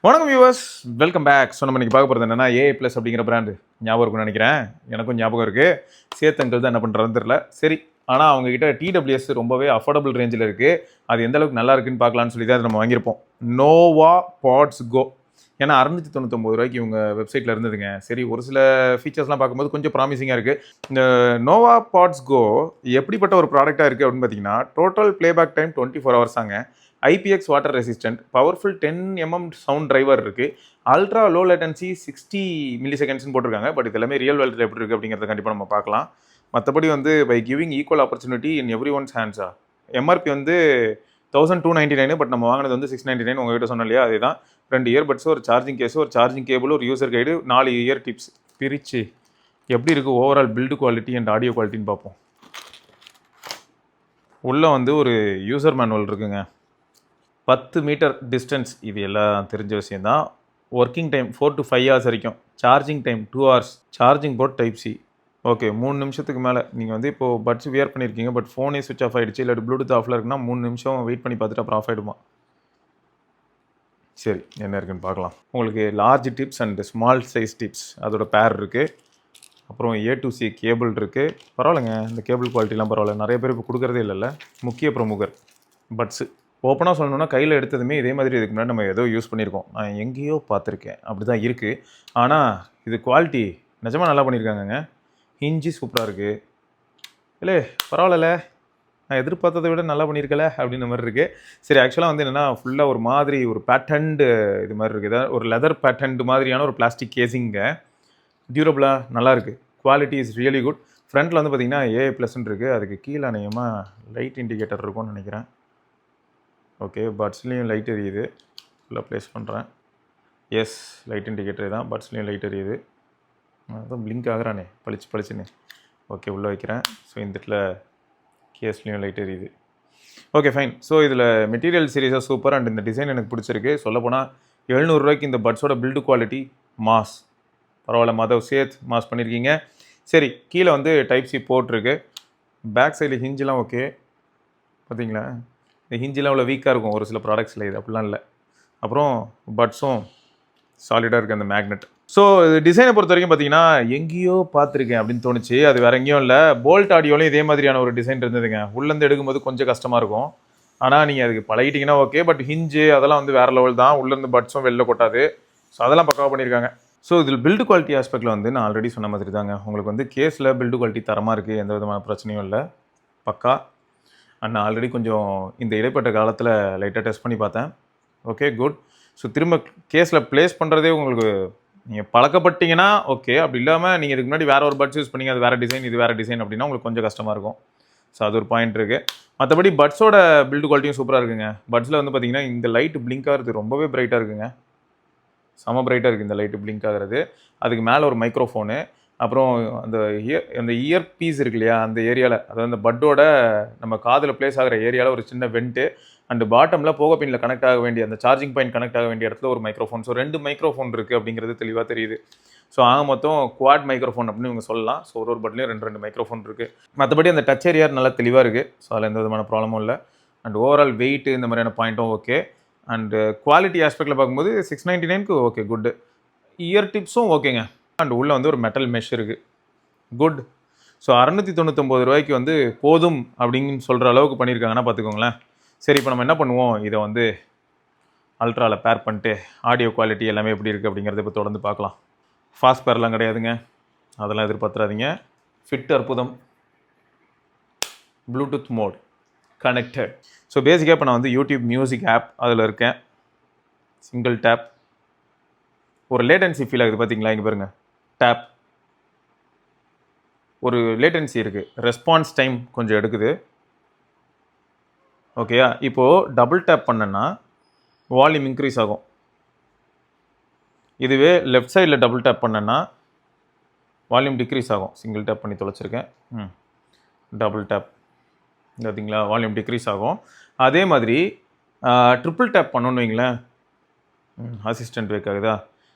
வணக்கம் viewers, welcome back. So நம்ம இன்னைக்கு பார்க்க போகிறது என்னன்னா ஏஐ ப்ளஸ் அப்படிங்கிற பிராண்டு ஞாபகம் இருக்கும்னு நினைக்கிறேன். எனக்கும் ஞாபகம் இருக்குது. சேத்தங்கள் தான் என்ன பண்ணுறதுன்னு தெரியல. சரி, ஆனால் அவங்ககிட்ட டிடபிள்யூஎஸ் ரொம்பவே அஃபோர்டபுள் ரேஞ்சில் இருக்குது. அது எந்த அளவுக்கு நல்லா இருக்குன்னு பார்க்கலான்னு சொல்லி தான் நம்ம வாங்கியிருப்போம். நோவா பாட்ஸ் கோ. ஏன்னா 699 ரூபாய்க்கு இவங்க வெப்சைட்டில் இருந்ததுங்க. சரி, ஒரு சில ஃபீச்சர்ஸ்லாம் பார்க்கும்போது கொஞ்சம் ப்ராமிசிங்காக இருக்குது. இந்த நோவா பாட்ஸ் கோ எப்படிப்பட்ட ஒரு ப்ராடக்டாக இருக்குது அப்படின்னு பார்த்தீங்கன்னா, டோட்டல் பிளேபேக் டைம் 24 ஹவர்ஸாங்க. IPX water resistant, powerful 10 mm sound driver இருக்குது. அல்ட்ரா லோ லேட்டன்சி 60 மில்லி செகண்ட்ஸ்னு போட்டிருக்காங்க. பட் இது எல்லாமே ரியல் வேர்ல்டில் எப்படி இருக்குது அப்படிங்கிறத கண்டிப்பாக நம்ம பார்க்கலாம். மற்றபடி வந்து by giving equal opportunity in every one's ஹேண்ட்ஸா. எம்ஆர்பி வந்து 1299, பட் நம்ம வாங்கினது வந்து 699. உங்ககிட்ட சொன்னோம் இல்லையா, அதுதான் 2 இயர்பட்ஸு, ஒரு சார்ஜிங் கேஸு, ஒரு சார்ஜிங் கேபிள், ஒரு யூசர் கைடு, 4 இயர் டிப்ஸ் பிரித்து எப்படி இருக்குது overall build quality and audio குவாலிட்டின்னு பார்ப்போம். உள்ளே வந்து ஒரு யூசர் மேனுவல் இருக்குங்க. 10 மீட்டர் டிஸ்டன்ஸ், இது எல்லாம் தெரிஞ்ச விஷயந்தான். ஒர்க்கிங் டைம் 4 to 5 hours வரைக்கும். Charging time 2 hours. Charging port type C. Okay, 3 நிமிஷத்துக்கு மேலே நீங்கள் வந்து இப்போது பட்ஸ் வியர் பண்ணியிருக்கீங்க, பட் ஃபோனே சுவிச் ஆஃப் ஆகிடுச்சு, இல்லாட்டி ப்ளூடூத் ஆஃபில் இருக்குன்னா 3 நிமிஷம் வெயிட் பண்ணி பார்த்துட்டு அப்புறம் ஆஃப் ஆகிடுமா. சரி, என்ன இருக்குன்னு பார்க்கலாம். உங்களுக்கு large tips and small size tips அதோட பேர் இருக்குது. அப்புறம் A to C கேபிள் இருக்குது. பரவாயில்லைங்க, இந்த கேபிள் குவாலிட்டிலாம் பரவாயில்ல. நிறைய பேர் இப்போ கொடுக்குறதே இல்லைல்ல. முக்கிய பிரமுகர் பட்ஸு. ஓப்பனாக சொல்லணுன்னா கையில் எடுத்ததுமே இதே மாதிரி இதுக்கு முன்னாடி நம்ம ஏதோ யூஸ் பண்ணியிருக்கோம். நான் எங்கேயோ பார்த்துருக்கேன், அப்படி தான் இருக்குது. ஆனால் இது குவாலிட்டி நிஜமாக நல்லா பண்ணியிருக்காங்கங்க. ஹிஞ்சி சூப்பராக இருக்குது. இல்லை பரவாயில்ல, நான் எதிர்பார்த்ததை விட நல்லா பண்ணியிருக்கல அப்படின்ற மாதிரி இருக்குது. சரி, ஆக்சுவலாக வந்து என்னென்னா ஃபுல்லாக ஒரு மாதிரி ஒரு பேட்டன்டு இது மாதிரி இருக்குது. ஒரு லெதர் பேட்டன்டு மாதிரியான ஒரு பிளாஸ்டிக் கேசிங்க. டியூரபிளாக நல்லாயிருக்கு. Quality is really good. ஃப்ரண்ட்டில் வந்து பார்த்திங்கன்னா ஏஐ ப்ளஸ்ன்னு இருக்குது. அதுக்கு கீழே அநேகமாக லைட் இண்டிகேட்டர் இருக்கும்னு நினைக்கிறேன். ஓகே, பட்ஸ்லேயும் லைட் எரியுது. ஃபுல்லாக ப்ளேஸ் பண்ணுறேன். எஸ், லைட் இண்டிகேட்டர் தான். பட்ஸ்லேயும் லைட் எரியுது. அதுதான் பிளிங்க் ஆகிறானே பளிச்சுன்னு. ஓகே, உள்ளே வைக்கிறேன். ஸோ இந்த இடத்துல கேஸ்லேயும் லைட் எரியுது. Okay, fine. ஸோ இதில் மெட்டீரியல் சீரியஸாக சூப்பர் அண்ட் இந்த டிசைன் எனக்கு பிடிச்சிருக்கு. சொல்லப்போனால் 700 ரூபாய்க்கு இந்த பட்ஸோட பில்டு குவாலிட்டி மாஸ். பரவாயில்ல, மாதவ் சேத் மாஸ் பண்ணியிருக்கீங்க. சரி, கீழே வந்து டைப் சி போர்ட்ருக்கு. பேக் சைடில் ஹிஞ்செலாம் ஓகே. பார்த்தீங்களா, இந்த ஹிஞ்செலாம் அவ்வளோ வீக்காக இருக்கும் ஒரு சில ப்ராடக்ட்ஸில், இது அப்படிலாம் இல்லை. அப்புறம் பட்ஸும் சாலிடாக இருக்குது அந்த மேக்னெட். ஸோ இது டிசைனை பொறுத்த வரைக்கும் பார்த்தீங்கன்னா எங்கேயோ பார்த்துருக்கேன் அப்படின்னு தோணுச்சு. அது வேறு எங்கேயும் இல்லை. போல்ட் ஆடியோலையும் இதே மாதிரியான ஒரு டிசைன் இருந்ததுங்க. உள்ளேருந்து எடுக்கும்போது கொஞ்சம் கஷ்டமாக இருக்கும். ஆனால் நீங்கள் அதுக்கு பழகிட்டிங்கன்னா ஓகே. பட் ஹிஞ்சு அதெல்லாம் வந்து வேறு லெவல் தான். உள்ளேருந்து பட்ஸும் வெளில கொட்டாது. ஸோ அதெல்லாம் பக்காவாக பண்ணியிருக்காங்க. ஸோ இதில் பில்டு குவாலிட்டி ஆஸ்பெக்டில் வந்து நான் ஆல்ரெடி சொன்ன மாதிரி தாங்க. உங்களுக்கு வந்து கேஸில் பில்டு குவாலிட்டி தரமாக இருக்குது, எந்த விதமான பிரச்சனையும் இல்லை, பக்கா. நான் ஆல்ரெடி கொஞ்சம் இந்த இடைப்பட்ட காலத்தில் லைட்டாக டெஸ்ட் பண்ணி பார்த்தேன். Okay, good. ஸோ திரும்ப கேஸில் ப்ளேஸ் பண்ணுறதே உங்களுக்கு நீங்கள் பழக்கப்பட்டீங்கன்னா ஓகே. அப்படி இல்லாமல் நீங்கள் இதுக்கு முன்னாடி வேறு ஒரு பட்ஸ் யூஸ் பண்ணிங்க, அது வேறு டிசைன், இது வேறு டிசைன் அப்படின்னா உங்களுக்கு கொஞ்சம் கஷ்டமாக இருக்கும். ஸோ அது ஒரு பாயிண்ட் இருக்குது. மற்றபடி பட்ஸோட பில்டு குவாலிட்டியும் சூப்பராக இருக்குங்க. பட்ஸில் வந்து பார்த்திங்கன்னா இந்த லைட்டு பிளிங்க் ஆகிறது ரொம்பவே பிரைட்டாக இருக்குங்க. செம பிரைட்டாக இருக்குது இந்த லைட்டு பிளிங்க் ஆகிறது. அதுக்கு மேலே ஒரு மைக்ரோஃபோனு, அப்புறம் அந்த இயர் பீஸ் இருக்கு இல்லையா, அந்த ஏரியாவில், அதாவது அந்த பட்டோட நம்ம காதில் ப்ளேஸ் ஆகிற ஏரியாவில் ஒரு சின்ன வெண்ட்டு, அண்டு பாட்டமில் போக பின்னில் கனெக்ட் ஆக வேண்டிய அந்த சார்ஜிங் பாயிண்ட் கனெக்ட் ஆக வேண்டிய இடத்துல ஒரு மைக்ரோஃபோன். ஸோ 2 மைக்ரோஃபோன் இருக்குது அப்படிங்கிறது தெளிவாக தெரியுது. ஸோ ஆக மொத்தம் குவாட் மைக்ரோஃபோன் அப்படின்னு இவங்க சொல்லலாம். ஸோ ஒரு பட்லேயும் 2 மைக்ரோஃபோன் இருக்குது. மற்றபடி அந்த டச் ஏரியா நல்லா தெளிவாக இருக்குது. ஸோ அதில் எந்த விதமான ப்ராப்ளமும் இல்லை. அண்ட் ஓவரால் வெயிட்டு இந்த மாதிரியான பாயிண்ட்டும் ஓகே. அண்டு குவாலிட்டி ஆஸ்பெக்டில் பார்க்கும்போது 699க்கு ஓகே, குட்டு. இயர் டிப்ஸும் ஓகேங்க. அண்ட் உள்ளே வந்து ஒரு மெட்டல் மெஷ் இருக்குது, குட். ஸோ 699 ரூபாய்க்கு வந்து போதும் அப்படின்னு சொல்கிற அளவுக்கு பண்ணியிருக்காங்கன்னா பார்த்துக்கோங்களேன். சரி, இப்போ நம்ம என்ன பண்ணுவோம், இதை வந்து அல்ட்ராவில் பேர் பண்ணிட்டு ஆடியோ குவாலிட்டி எல்லாமே எப்படி இருக்குது அப்படிங்கிறத இப்போ தொடர்ந்து பார்க்கலாம். ஃபாஸ்ட் பேர்லாம் கிடையாதுங்க, அதெல்லாம் எதிர்பார்த்துறாதீங்க. ஃபிட் அற்புதம், ப்ளூடூத் மோட் கனெக்டட். ஸோ பேசிக்காக இப்போ நான் வந்து யூடியூப் மியூசிக் ஆப் அதில் இருக்கேன். Single tape. ஒரு லேட்டன்சி ஃபீல் ஆகுது பார்த்தீங்களா, இங்கே பாருங்கள், டேப். ஒரு லேட்டன்சி இருக்குது, ரெஸ்பான்ஸ் டைம் கொஞ்சம் எடுக்குது. ஓகேயா, இப்போது டபுள் டேப் பண்ணேன்னா வால்யூம் இன்க்ரீஸ் ஆகும். இதுவே லெஃப்ட் சைடில் டபுள் டேப் பண்ணேன்னா வால்யூம் டிக்ரீஸ் ஆகும். சிங்கிள் டேப் பண்ணி தொலைச்சிருக்கேன். டபுள் டேப் பார்த்தீங்களா, வால்யூம் டிக்ரீஸ் ஆகும். அதே மாதிரி ட்ரிபிள் டேப் பண்ணணுன்னு வைங்களேன், அசிஸ்டன்ட் வேக் ஆகுதா,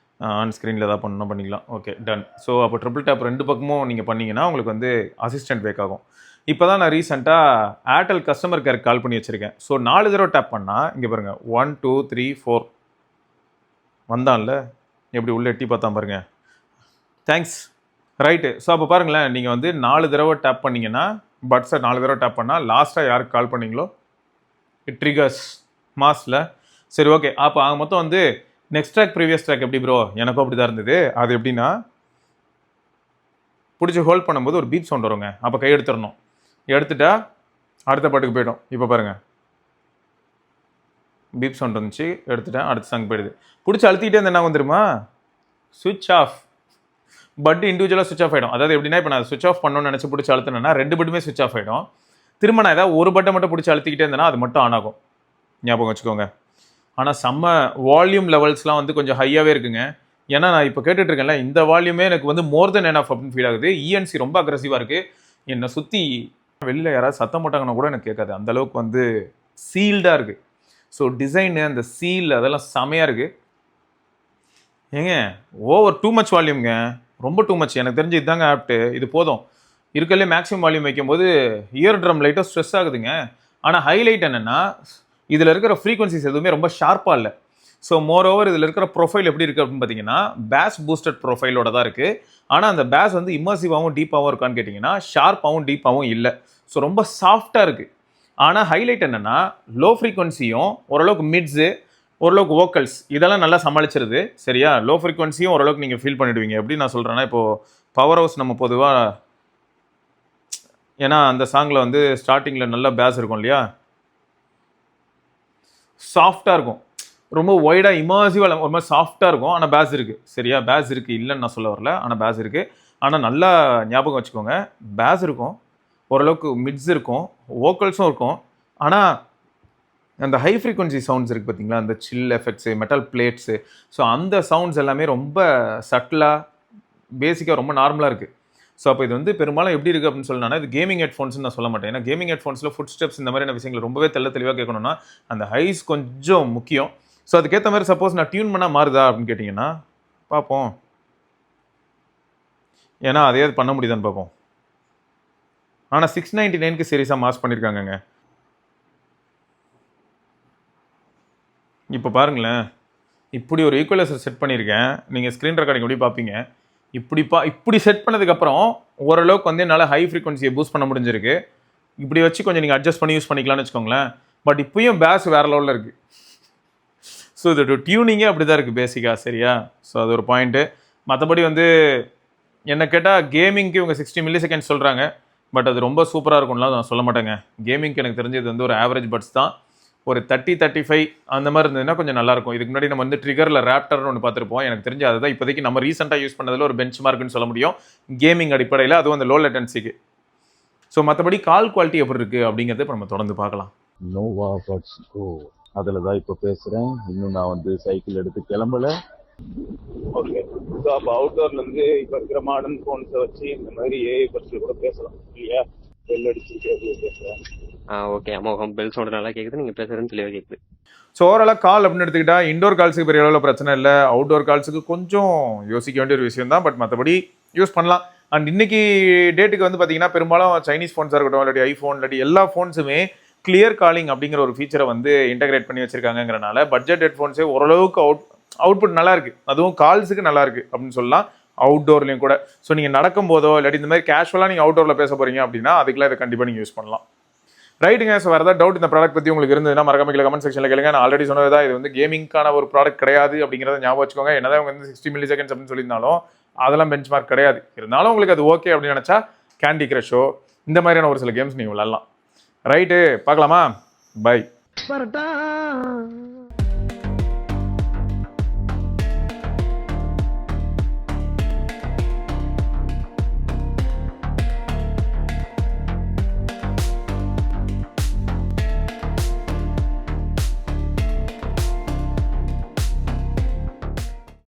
ஆன் ஸ்க்ரீனில் எதாவது பண்ணணும் பண்ணிக்கலாம். Okay, done. ஸோ அப்போ ட்ரிபிள் டேப் 2 பக்கமும் நீங்கள் பண்ணிங்கன்னா உங்களுக்கு வந்து அசிஸ்டன்ட் வேக் ஆகும். இப்போ தான் நான் ரீசெண்டாக ஏர்டெல் கஸ்டமர் கேருக்கு கால் பண்ணி வச்சுருக்கேன். ஸோ 4 தடவை டேப் பண்ணால் இங்கே பாருங்கள், 1 2 3 4 வந்தான்ல எப்படி உள்ளே எட்டி பார்த்தான் பாருங்க. தேங்க்ஸ். ரைட்டு. ஸோ அப்போ பாருங்களேன், நீங்கள் வந்து 4 தடவை டேப் பண்ணிங்கன்னா, பட்ஸை 4 தடவை டேப் பண்ணால் லாஸ்ட்டாக யாருக்கு கால் பண்ணீங்களோ இட் ட்ரிகர்ஸ் மாஸில். சரி ஓகே. அப்போ ஆக மொத்தம் வந்து நெக்ஸ்ட் ட்ராக் ப்ரீவியஸ் ட்ராக் எப்படி ப்ரோ? எனக்கும் அப்படி தான் இருந்தது. அது எப்படின்னா பிடிச்சி ஹோல்ட் பண்ணும்போது ஒரு பீப் சவுண்ட் வருங்க. அப்போ கை எடுத்துடணும். எடுத்துட்டா அடுத்த பாட்டுக்கு போய்டும். இப்போ பாருங்கள், பீப் சவுண்ட் வந்துச்சு, எடுத்துட்டேன், அடுத்த சாங் போயிடுது. பிடிச்சி அழுத்திக்கிட்டே இருந்தால் என்ன வந்துருமா? சுவிட்ச் ஆஃப். பட் இண்டிவிஜுவலாக சுவிச் ஆஃப் ஆகிடும். அதாவது எப்படின்னா, இப்போ நான் சுவிச் ஆஃப் பண்ணணும்னு நினச்சி பிடிச்சி அழுத்தினேன்னா 2 பட்டுமே சுவிச் ஆஃப் ஆகிடும். திரும்ப நான் ஏதாவது ஒரு பட்டை மட்டும் பிடிச்சி அழுத்திக்கிட்டே இருந்தேன்னா அது மட்டும் ஆன் ஆகும். ஞாபகம் வச்சுக்கோங்க. ஆனால் செம்ம வால்யூம் லெவல்ஸ்லாம் வந்து கொஞ்சம் ஹையாகவே இருக்குங்க. ஏன்னா நான் இப்போ கேட்டுட்ருக்கேன்ல, இந்த வால்யூமே எனக்கு வந்து மோர் தென் எனாஃப் அப்படின்னு ஃபீல் ஆகுது. இஎன்சி ரொம்ப அக்ரெசிவாக இருக்குது. என்னை சுற்றி வெளியில் யாராவது சத்தம் போட்டாங்கன்னா கூட எனக்கு கேட்காது. அந்தளவுக்கு வந்து சீல்டாக இருக்குது. ஸோ டிசைனு, அந்த சீல், அதெல்லாம் செமையாக இருக்குது. ஏங்க ஓவர் டூ மச் வால்யூம்ங்க, ரொம்ப டூ மச். எனக்கு தெரிஞ்சு இதுதாங்க ஆப்ட்டு. இது போதும். இருக்கலே மேக்ஸிமம் வால்யூம் வைக்கும்போது இயர் ட்ரம் லைட்டாக ஸ்ட்ரெஸ் ஆகுதுங்க. ஆனால் ஹைலைட் என்னென்னா, இதில் இருக்கிற ஃப்ரீக்வன்சிஸ் எதுவுமே ரொம்ப ஷார்ப்பாக இல்லை. ஸோ மோர் ஓவர் இதில் இருக்கிற ப்ரொஃபைல் எப்படி இருக்குது அப்படின்னு பார்த்தீங்கன்னா, பேஸ் பூஸ்டட் ப்ரொஃபைலோட தான் இருக்குது. ஆனால் அந்த பேஸ் வந்து இம்மர்சிவாகவும் டீப்பாகவும் இருக்கான்னு கேட்டிங்கன்னா, ஷார்ப்பாகவும் டீப்பாகவும் இல்லை. ஸோ ரொம்ப சாஃப்டாக இருக்குது. ஆனால் ஹைலைட் என்னென்னா, லோ ஃப்ரீக்வன்சியும் ஓரளவுக்கு மிட்ஸு, ஓரளவுக்கு வோக்கல்ஸ் இதெல்லாம் நல்லா சமாளிச்சிருது. சரியா? லோ ஃப்ரீக்வன்சியும் ஓரளவுக்கு நீங்கள் ஃபீல் பண்ணிவிடுவீங்க. எப்படி நான் சொல்கிறேன்னா, இப்போது பவர் ஹவுஸ் நம்ம பொதுவாக, ஏன்னா அந்த சாங்கில் வந்து ஸ்டார்டிங்கில் நல்ல பேஸ் இருக்கும் இல்லையா, சாஃப்டாக இருக்கும், ரொம்ப ஒய்டாக இமர்சிவாக ஒரு மாதிரி சாஃப்டாக இருக்கும். ஆனால் பேஸ் இருக்குது. சரியா? பேஸ் இருக்குது, இல்லைன்னு நான் சொல்ல வரல. ஆனால் பேஸ் இருக்குது. ஆனால் நல்லா ஞாபகம் வச்சுக்கோங்க, பேஸ் இருக்கும், ஓரளவுக்கு மிட்ஸ் இருக்கும், வோக்கல்ஸும் இருக்கும். ஆனால் அந்த ஹை ஃப்ரீக்வன்சி சவுண்ட்ஸ் இருக்குது பார்த்தீங்களா, அந்த சில் எஃபெக்ட்ஸு, மெட்டல் பிளேட்ஸு, ஸோ அந்த சவுண்ட்ஸ் எல்லாமே ரொம்ப சட்டிலாக, பேசிக்காக ரொம்ப நார்மலாக இருக்குது. ஸோ அப்போ இது வந்து பெரும்பாலும் எப்படி இருக்குது அப்படின்னு சொல்லணும்னா, இது கேமிங் ஹெட்ஃபோன்ஸ்னு நான் சொல்ல மாட்டேன். ஏன்னா கேமிங் ஹெட்ஃபோன்ஸில் ஃபுட் ஸ்டெப்ஸ் இந்த மாதிரியான விஷயங்கள் ரொம்பவே தெளிவாக கேட்கணும்னா அந்த ஹைஸ் கொஞ்சம் முக்கியம். ஸோ அதுக்கேற்ற மாதிரி சப்போஸ் நான் டியூன் பண்ணால் மாறுதா அப்படின்னு கேட்டிங்கன்னா பார்ப்போம். ஏன்னா அதே பண்ண முடியுதான்னு பார்ப்போம். ஆனால் 699க்கு சீரியஸாக மாஸ் பண்ணியிருக்காங்கங்க. இப்போ பாருங்களேன், இப்படி ஒரு ஈக்குவலைசர் செட் பண்ணியிருக்கேன். நீங்கள் ஸ்க்ரீன் ரெக்கார்டிங் எப்படி பார்ப்பீங்க. இப்படி செட் பண்ணதுக்கப்புறம் ஓரளவுக்கு வந்து என்னால் ஹை ஃப்ரீக்வன்சியை பூஸ்ட் பண்ண முடிஞ்சிருக்கு. இப்படி வச்சு கொஞ்சம் நீங்கள் அட்ஜஸ்ட் பண்ணி யூஸ் பண்ணிக்கலாம்னு வச்சுக்கோங்களேன். பட் இப்போயும் பேஸ் வேறு லெவலில் இருக்குது. ஸோ இது டியூனிங்கே அப்படி தான் இருக்குது பேசிக்காக. சரியா? ஸோ அது ஒரு பாயிண்ட்டு. மற்றபடி வந்து என்ன கேட்டால் கேமிங்க்கு இவங்க 60 மில்லி செகண்ட்ஸ் சொல்கிறாங்க. பட் அது ரொம்ப சூப்பராக இருக்கும்லாம் நான் சொல்ல மாட்டேங்க. கேமிங்க்கு எனக்கு தெரிஞ்சது வந்து ஒரு ஆவரேஜ் பட்ஸ் தான். ஒரு 30-35 அந்த மாதிரி இருந்ததுன்னா கொஞ்சம் நல்லாயிருக்கும். இதுக்கு முன்னாடி நம்ம வந்து ட்ரிகரில் ரேப்டர்னு ஒன்று பார்த்துருப்போம். எனக்கு தெரிஞ்சு அதுதான் இப்போதைக்கு நம்ம ரீசெண்டாக யூஸ் பண்ணதில் ஒரு பெஞ்ச் மார்க்குன்னு சொல்ல முடியும் கேமிங் அடிப்படையில், அதுவும் அந்த லோ லேட்டன்சிக்கு. ஸோ மற்றபடி கால் குவாலிட்டி எப்படி இருக்குது அப்படிங்கிறத இப்போ நம்ம தொடர்ந்து பார்க்கலாம். நோவா பட்ஸ் ப்ரோ அதில் தான் இப்போ பேசுகிறேன். இன்னும் நான் வந்து சைக்கிள் எடுத்து கிளம்பல. ஓகே. ஸோ அப்போ அவுட்டோர்லேருந்து இப்போ இருக்கிற மாடர்ன் ஃபோன்ஸை வச்சு இந்த மாதிரி ஏஐ பட்ஸில் கூட பேசலாம் இல்லையா? பெல் அடிச்சு பேசுகிறேன். ஓகே. அமோகம் பெல் சவுண்ட் நல்லா கேட்குது, நீங்கள் பேசுகிறதுன்னு தெளிவாக கேட்குது. ஸோ ஓவராலாக கால் அப்படின்னு எடுத்துக்கிட்டா இண்டோர் கால்ஸுக்கு பெரிய அளவில் பிரச்சனை இல்லை. அவுட்டோர் கால்ஸுக்கு கொஞ்சம் யோசிக்க வேண்டிய ஒரு விஷயம் தான். பட் மற்றபடி யூஸ் பண்ணலாம். அண்ட் இன்னைக்கு டேட்டுக்கு வந்து பார்த்தீங்கன்னா பெரும்பாலும் சைனீஸ் ஃபோன்ஸாக இருக்கட்டும், இல்லாட்டி ஐஃபோன், இல்லாட்டி எல்லா ஃபோன்ஸுமே கிளியர் காலிங் அப்படிங்கிற ஒரு ஃபீச்சரை வந்து இன்டகிரேட் பண்ணி வச்சிருக்காங்கிறனால பட்ஜெட் ஹெட்ஃபோன்ஸே ஓரளவுக்கு அவுட்புட் நல்லா இருக்குது. அதுவும் கால்ஸுக்கு நல்லா இருக்குது அப்படின்னு சொல்லலாம், அவுட்டோர்லையும் கூட. ஸோ நீங்கள் நடக்கும் போதோ இல்லாட்டி இந்த மாதிரி கேஷுவலாக நீங்கள் அவுட்டோரில் பேச போகிறீங்க அப்படின்னா அதுக்கெல்லாம் இதை கண்டிப்பாக நீங்கள் யூஸ் பண்ணலாம். ரைட்டுங்க. ஸோ வேறு ஏதாவது டவுட் இந்த ப்ராடக்ட் பற்றி உங்களுக்கு இருந்ததுன்னா மறக்காம கமெண்ட் செக்ஷனில் கேளுங்க. நான் ஆல்ரெடி சொன்னது தான், இது வந்து கேமிங்கான ஒரு ப்ராடக்ட் கிடையாது அப்படிங்கிறத ஞாபகம் வச்சுக்கோங்க. என்னதான் அவங்க வந்து 60 மில்லி செகண்ட்ஸ் அப்படின்னு சொல்லியிருந்தாலும் அதெல்லாம் பெஞ்ச் மார்க் கிடையாது. இருந்தாலும் உங்களுக்கு அது ஓகே அப்படின்னு நினச்சா கேண்டி கிரஷோ இந்த மாதிரியான ஒரு சில கேம்ஸ் நீங்கள் விளாட்லாம். ரைட்டு, பார்க்கலாமா? பை.